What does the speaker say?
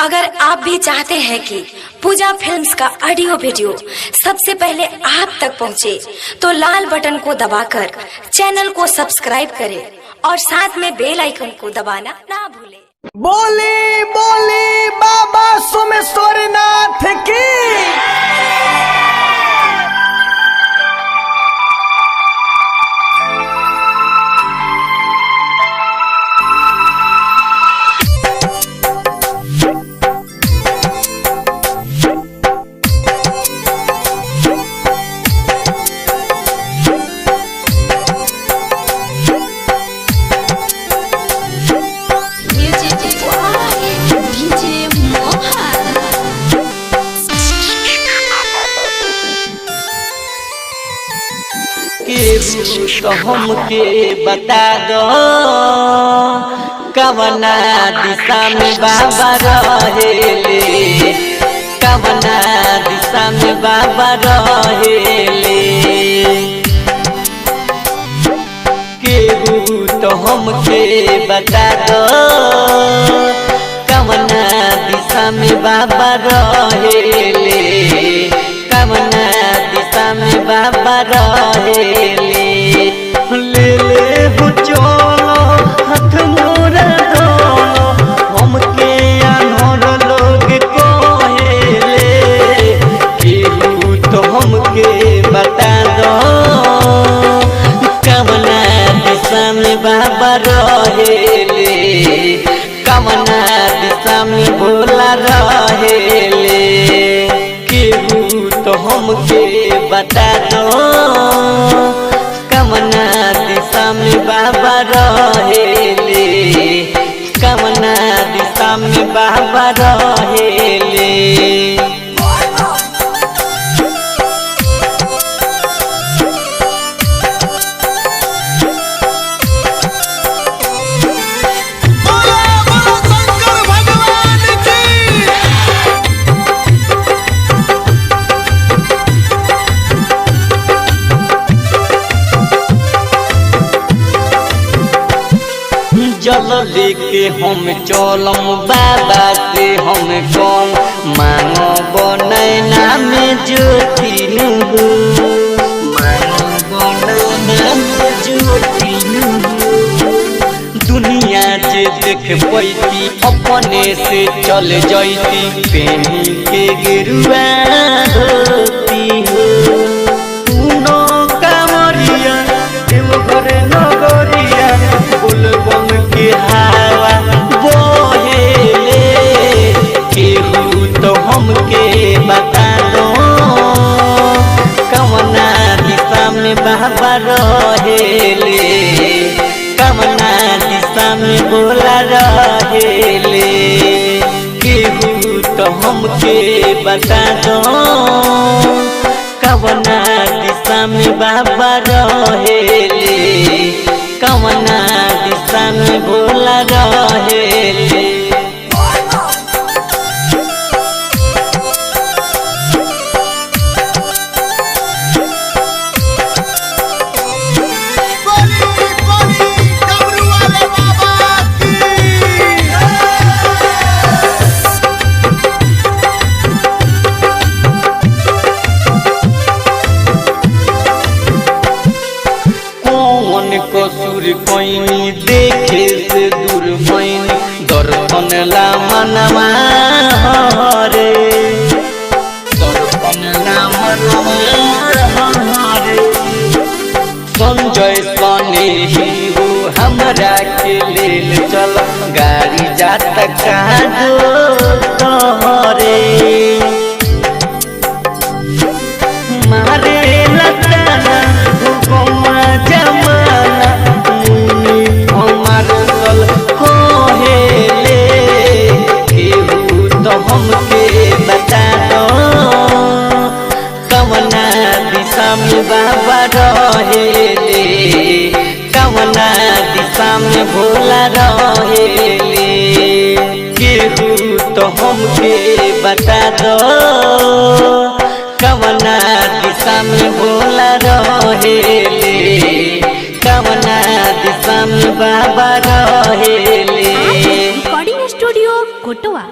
अगर आप भी चाहते हैं कि पूजा फिल्म्स का ऑडियो वीडियो सबसे पहले आप तक पहुंचे, तो लाल बटन को दबाकर चैनल को सब्सक्राइब करें और साथ में बेल आइकन को दबाना ना भूलें। बोली बोली बाबा सोमेश्वरनाथ की। तो हमके बता दो कवना दिशा में बाबा रहेले, कवना दिशा में बाबा रहेले। केहू तो हमके बता दो कवना दिशा में बाबा रहेले, कवना दिशा में बाबा रहेले। ले ले हो चलो हाथ मोरा दोनों, हमके अनोर लोग कहेले। केहू तो हमके बता दो कवना दिशा में बाबा रहेले, कवना दिशा में भोला रहेले। केहू तो हमके बता दो कवना दिशा में बाबा रहेले, कवना दिशा में बाबा रहेले। जल लेके हम चलम बाबा से, हम कौन मांगब नैना में ज्योति नु, मांगब नैना में ज्योति नु। दुनिया जे देख पैती अपने से चल जैती, पेनी के गिरुआ होती हो। तूनो कांवरिया देवघर नगरिया, बोलबम के हवा बोहेले। केहू तो हमके बता दो कवना दिशा में बाबा रहेले, कवना दिशा में भोला रहेले। केहू तो हमके बता दो कवना दिशा में बाबा रहेले, कवना दिशा में भोला रहेले। कसूर कोई देखे से दूर मैन, दर्पण ला मनवा हरे, दर्पण ला मनवा हरे। संजय सने ही हो हमरा के लेल चल, गाड़ी जात कादो तोहरे। मारे लताना हुकुमा जमाना, मुनि हमार सल कोहेले। केहू तो हमके बता दो कवना दिशा में बाबा रहेले, कवना दिशा में भोला रहेले। केहू तो हमके बता दो कवना दिशा में भोला रहेले, कवना दिशा में बाबा रहेले। रिकॉर्डिंग स्टूडियो कोटवा।